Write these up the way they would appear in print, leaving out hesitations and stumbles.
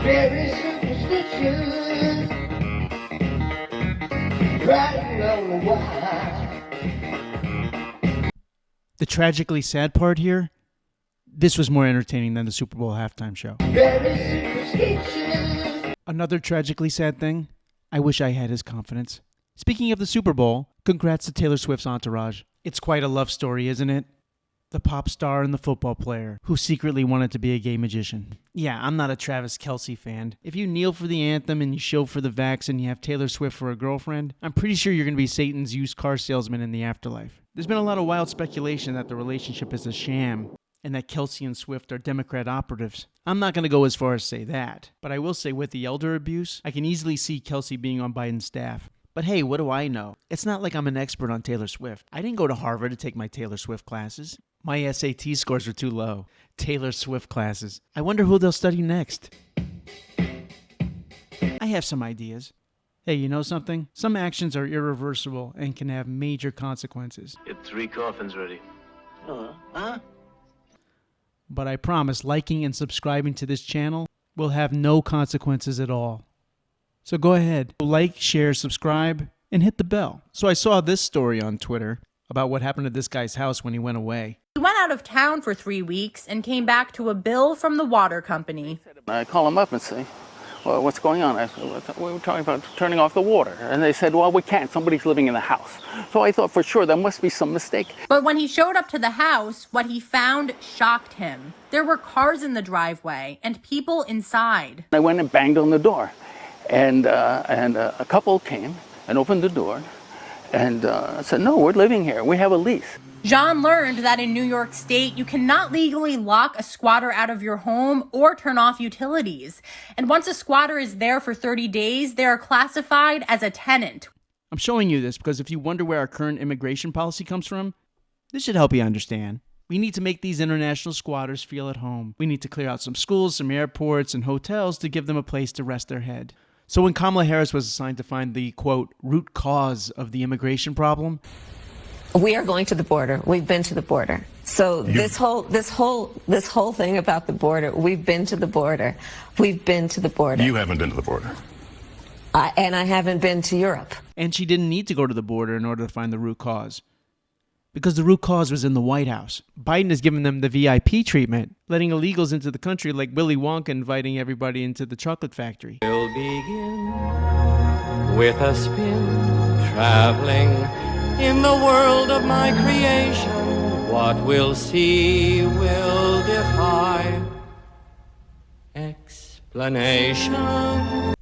Very superstitious, riding on the wire. The tragically sad part here, this was more entertaining than the Super Bowl halftime show. Very superstitious. Another tragically sad thing, I wish I had his confidence. Speaking of the Super Bowl, congrats to Taylor Swift's entourage. It's quite a love story, isn't it? The pop star and the football player who secretly wanted to be a gay magician. Yeah, I'm not a Travis Kelce fan. If you kneel for the anthem and you show for the vax and you have Taylor Swift for a girlfriend, I'm pretty sure you're going to be Satan's used car salesman in the afterlife. There's been a lot of wild speculation that the relationship is a sham and that Kelce and Swift are Democrat operatives. I'm not going to go as far as say that, but I will say with the elder abuse, I can easily see Kelce being on Biden's staff. But hey, what do I know? It's not like I'm an expert on Taylor Swift. I didn't go to Harvard to take my Taylor Swift classes. My SAT scores were too low. Taylor Swift classes. I wonder who they'll study next. I have some ideas. Hey, you know something? Some actions are irreversible and can have major consequences. Get 3 coffins ready. Huh? But I promise liking and subscribing to this channel will have no consequences at all. So go ahead, like, share, subscribe, and hit the bell. So I saw this story on Twitter about what happened to this guy's house when he went away. He went out of town for 3 weeks and came back to a bill from the water company. I call them up and say, well, what's going on? I said, we were talking about turning off the water. And they said, well, we can't. Somebody's living in the house. So I thought for sure there must be some mistake. But when he showed up to the house, what he found shocked him. There were cars in the driveway and people inside. I went and banged on the door. And a couple came and opened the door and said, no, we're living here. We have a lease. Jean learned that in New York State, you cannot legally lock a squatter out of your home or turn off utilities. And once a squatter is there for 30 days, they are classified as a tenant. I'm showing you this because if you wonder where our current immigration policy comes from, this should help you understand. We need to make these international squatters feel at home. We need to clear out some schools, some airports, and hotels to give them a place to rest their head. So when Kamala Harris was assigned to find the, quote, root cause of the immigration problem, we are going to the border. We've been to the border. So this whole thing about the border, we've been to the border. We've been to the border. You haven't been to the border. And I haven't been to Europe. and she didn't need to go to the border in order to find the root cause. Because the root cause was in the White House. Biden has given them the VIP treatment, letting illegals into the country like Willy Wonka inviting everybody into the chocolate factory. We'll begin with a spin, traveling in the world of my creation. What we'll see will defy explanation.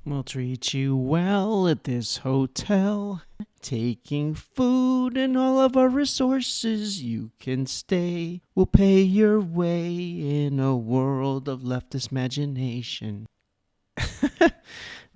We'll treat you well at this hotel, taking food and all of our resources. You can stay. We'll pay your way in a world of leftist imagination.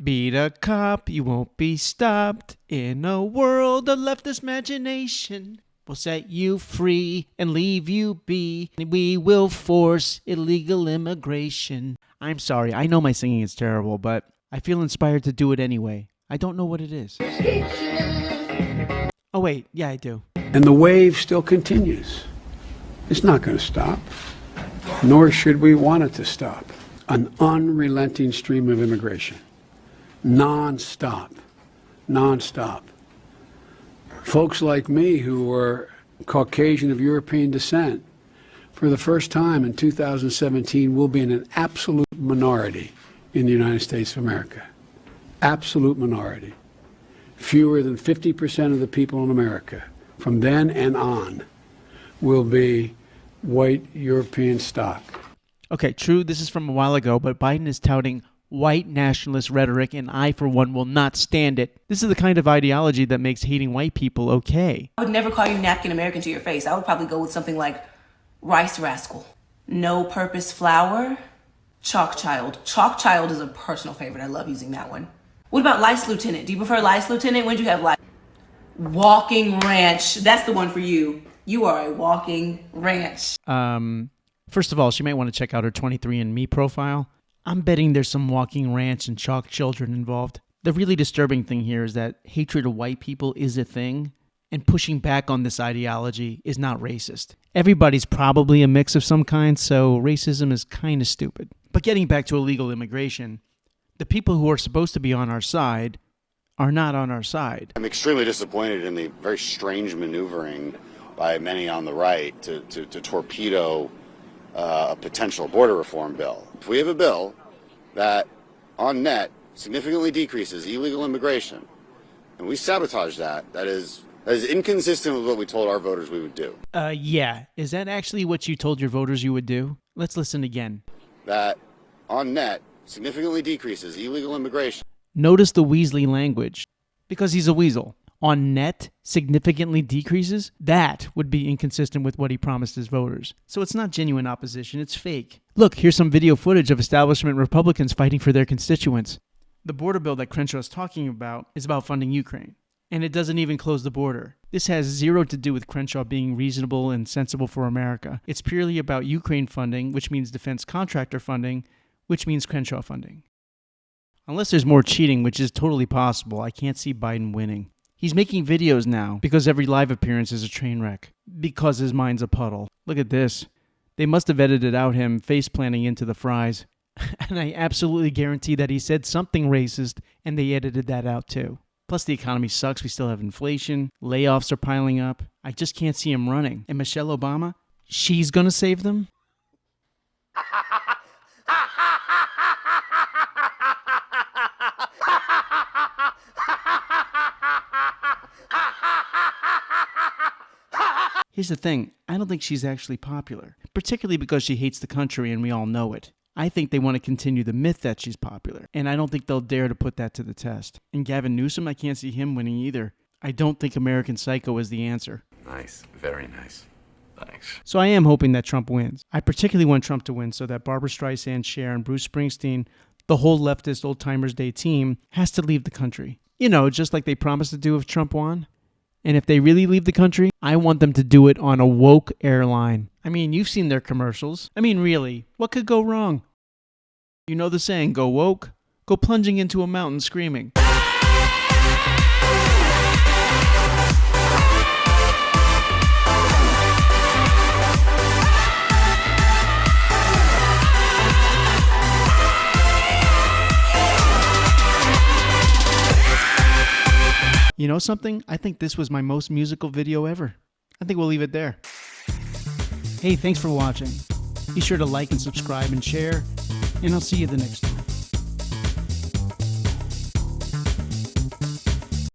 Beat a cop, you won't be stopped. In a world of leftist imagination, we'll set you free and leave you be. We will force illegal immigration. I'm sorry, I know my singing is terrible, but I feel inspired to do it anyway. I don't know what it is. Oh wait, yeah, I do. And the wave still continues. It's not going to stop, nor should we want it to stop. An unrelenting stream of immigration. Non-stop. Non-stop. Folks like me who were Caucasian of European descent, for the first time in 2017, will be in an absolute minority in the United States of America. Absolute minority. Fewer than 50% of the people in America, from then and on, will be white European stock. Okay, true, this is from a while ago, but Biden is touting white nationalist rhetoric, and I, for one, will not stand it. This is the kind of ideology that makes hating white people okay. I would never call you napkin American to your face. I would probably go with something like rice rascal. No purpose flower. Chalk child. Chalk child is a personal favorite. I love using that one. What about lice lieutenant? Do you prefer lice lieutenant? When do you have lice? Walking ranch. That's the one for you. You are a walking ranch. First of all, she might want to check out her 23andMe profile. I'm betting there's some walking ranch and chalk children involved. The really disturbing thing here is that hatred of white people is a thing, and pushing back on this ideology is not racist. Everybody's probably a mix of some kind, so racism is kind of stupid. But getting back to illegal immigration, The people who are supposed to be on our side are not on our side. I'm extremely disappointed in the very strange maneuvering by many on the right to torpedo a potential border reform bill. If we have a bill that, on net, significantly decreases illegal immigration, and we sabotage that, that is inconsistent with what we told our voters we would do. Yeah. Is that actually what you told your voters you would do? Let's listen again. That, on net, significantly decreases illegal immigration. Notice the Weasley language. Because he's a weasel. On net, significantly decreases? That would be inconsistent with what he promised his voters. So it's not genuine opposition, it's fake. Look, here's some video footage of establishment Republicans fighting for their constituents. The border bill that Crenshaw is talking about is about funding Ukraine. And it doesn't even close the border. This has zero to do with Crenshaw being reasonable and sensible for America. It's purely about Ukraine funding, which means defense contractor funding, which means Crenshaw funding. Unless there's more cheating, which is totally possible, I can't see Biden winning. He's making videos now because every live appearance is a train wreck. Because his mind's a puddle. Look at this. They must have edited out him face planting into the fries. And I absolutely guarantee that he said something racist and they edited that out too. Plus the economy sucks, we still have inflation, layoffs are piling up. I just can't see him running. And Michelle Obama, she's gonna save them? Here's the thing, I don't think she's actually popular, particularly because she hates the country and we all know it. I think they want to continue the myth that she's popular, and I don't think they'll dare to put that to the test. And Gavin Newsom, I can't see him winning either. I don't think American Psycho is the answer. Nice, very nice. Thanks. So I am hoping that Trump wins. I particularly want Trump to win so that Barbara Streisand, Cher, and Bruce Springsteen, the whole leftist Old Timers Day team, has to leave the country. You know, just like they promised to do if Trump won. And if they really leave the country, I want them to do it on a woke airline. I mean, you've seen their commercials. I mean, really, what could go wrong? You know the saying, go woke, go plunging into a mountain screaming. You know something? I think this was my most musical video ever. I think we'll leave it there. Hey, thanks for watching. Be sure to like and subscribe and share, and I'll see you the next time.